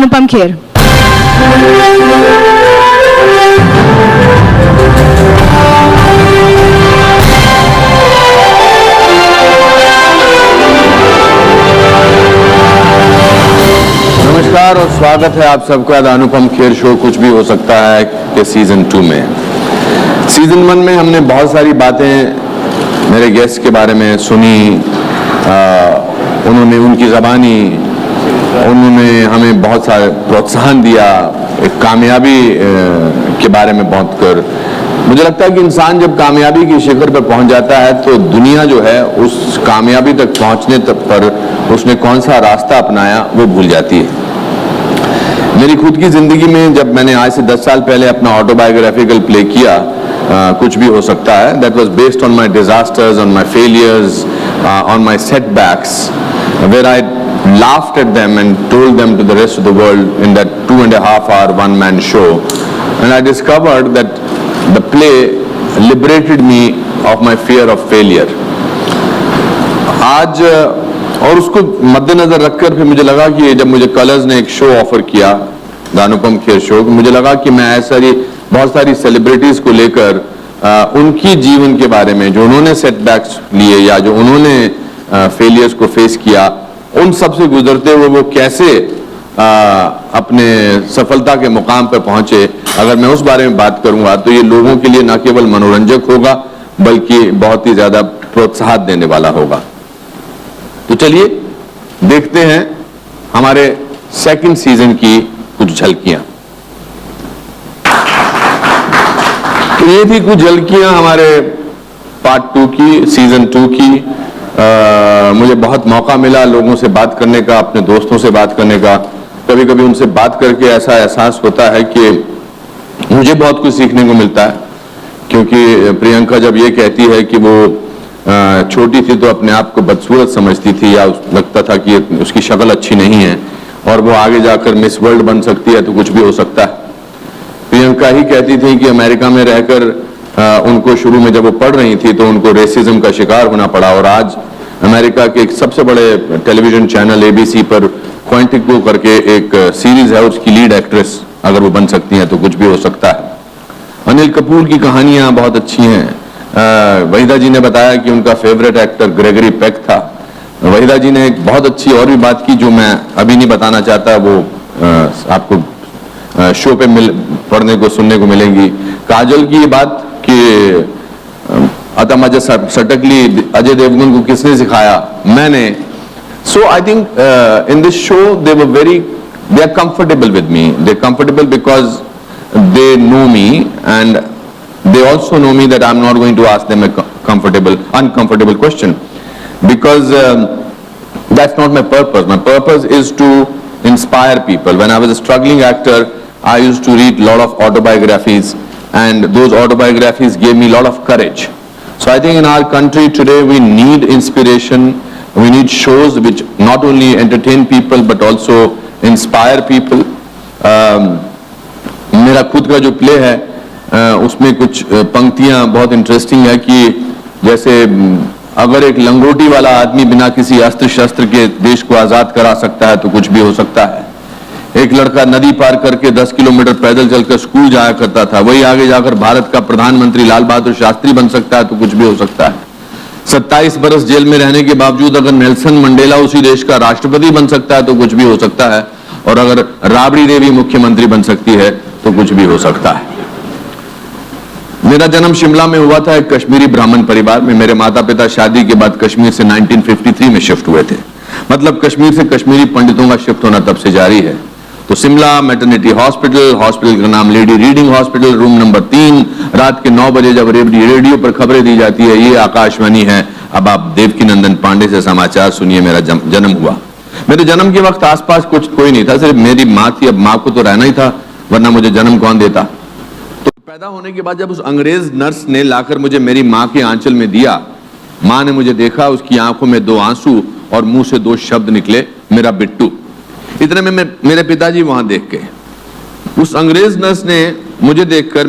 अनुपम खेर। नमस्कार और स्वागत है आप सबका द अनुपम खेर शो कुछ भी हो सकता है के सीजन 2 में। सीजन 1 में हमने बहुत सारी बातें मेरे गेस्ट के बारे में सुनी, उन्होंने उनकी ज़बानी, उन्होंने हमें बहुत सारे प्रोत्साहन दिया, एक कामयाबी के बारे में बात कर। मुझे लगता है कि इंसान जब कामयाबी की शिखर पर पहुंच जाता है तो दुनिया जो है उस कामयाबी तक पहुंचने तक पर उसने कौन सा रास्ता अपनाया वो भूल जाती है। मेरी खुद की जिंदगी में जब मैंने आज से 10 साल पहले अपना ऑटोबायोग्राफिकल प्ले किया कुछ भी हो सकता है, that was based on my disasters, on my failures, on my setbacks, where I laughed at them and told them to the rest of the world in that 2.5 hour one-man show, and I discovered that the play liberated me of my fear of failure. आज और उसको मद्देनजर रखकर फिर मुझे लगा कि जब मुझे कलर्स ने एक शो ऑफर किया, द अनुपम खेर शो, मुझे लगा कि मैं ऐसी बहुत सारी सेलिब्रिटीज को लेकर उनकी जीवन के बारे में जो उन्होंने सेटबैक्स लिए या जो उन्होंने फेलियर्स को फेस किया, उन सब से गुजरते हुए वो कैसे अपने सफलता के मुकाम पर पहुंचे, अगर मैं उस बारे में बात करूंगा तो ये लोगों के लिए न केवल मनोरंजक होगा बल्कि बहुत ही ज्यादा प्रोत्साहन देने वाला होगा। तो चलिए देखते हैं हमारे सेकंड सीजन की कुछ झलकियां। तो ये थी कुछ झलकियां हमारे पार्ट 2 की, सीजन 2 की। मुझे बहुत मौका मिला लोगों से बात करने का, अपने दोस्तों से बात करने का। कभी कभी उनसे बात करके ऐसा एहसास होता है कि मुझे बहुत कुछ सीखने को मिलता है, क्योंकि प्रियंका जब ये कहती है कि वो छोटी थी तो अपने आप को बदसूरत समझती थी या लगता था कि उसकी शक्ल अच्छी नहीं है और वो आगे जाकर मिस वर्ल्ड बन सकती है तो कुछ भी हो सकता है। प्रियंका ही कहती थी कि अमेरिका में रहकर उनको शुरू में जब वो पढ़ रही थी तो उनको रेसिज्म का शिकार होना पड़ा, और आज अमेरिका के एक सबसे बड़े टेलीविजन चैनल ABC पर क्वांटिको करके एक सीरीज है, उसकी लीड एक्ट्रेस अगर वो बन सकती हैं तो कुछ भी हो सकता है। अनिल कपूर की कहानियां बहुत अच्छी हैं। वहीदा जी ने बताया कि उनका फेवरेट एक्टर ग्रेगरी पेक था। वहीदा जी ने एक बहुत अच्छी और भी बात की जो मैं अभी नहीं बताना चाहता, वो आपको शो पे पढ़ने को सुनने को मिलेंगी। काजल की ये बात कि अतमजा सटकली अजय देवगन को किसने सिखाया, मैंने। So I think in this show they are comfortable with me, they are comfortable because they know me and they also know me that I'm not going to ask them a uncomfortable question, because that's not my purpose. My purpose is to inspire people. When I was a struggling actor, I used to read a lot of autobiographies, and those autobiographies gave me a lot of courage. So I think in our country today we need inspiration. We need shows which not only entertain people but also inspire people. मेरा खुद का जो play है उसमें कुछ पंक्तियां बहुत interesting है कि जैसे अगर एक लंगोटी वाला आदमी बिना किसी अस्त्र शस्त्र के देश को आजाद करा सकता है तो कुछ भी हो सकता है। एक लड़का नदी पार करके 10 किलोमीटर पैदल चलकर स्कूल जाया करता था, वही आगे जाकर भारत का प्रधानमंत्री लाल बहादुर शास्त्री बन सकता है तो कुछ भी हो सकता है। 27 बरस जेल में रहने के बावजूद अगर नेल्सन मंडेला उसी देश का राष्ट्रपति बन सकता है तो कुछ भी हो सकता है, और अगर राबड़ी देवी मुख्यमंत्री बन सकती है तो कुछ भी हो सकता है। मेरा जन्म शिमला में हुआ था, एक कश्मीरी ब्राह्मण परिवार में। मेरे माता पिता शादी के बाद कश्मीर से 1953 में शिफ्ट हुए थे, मतलब कश्मीर से कश्मीरी पंडितों का शिफ्ट होना तब से जारी है। तो शिमला मैटरनिटी हॉस्पिटल का नाम lady reading hospital, room number 3। रात के 9 बजे जब रेडियो पर खबरें दी जाती है, ये आकाशवाणी है। अब आप देवकी नंदन पांडे से समाचार सुनिए। मेरा जन्म हुआ, मेरे जन्म के वक्त आसपास कोई नहीं था, सिर्फ मेरी माँ थी। अब माँ को तो रहना ही था, वरना मुझे जन्म कौन देता। तो पैदा होने के बाद जब उस अंग्रेज नर्स ने लाकर मुझे मेरी माँ के आंचल में दिया, माँ ने मुझे देखा, उसकी आंखों में 2 आंसू और मुंह से 2 शब्द निकले, मेरा बिट्टू। इतने में मेरे पिताजी वहां देख के, उस अंग्रेज नर्स ने मुझे देखकर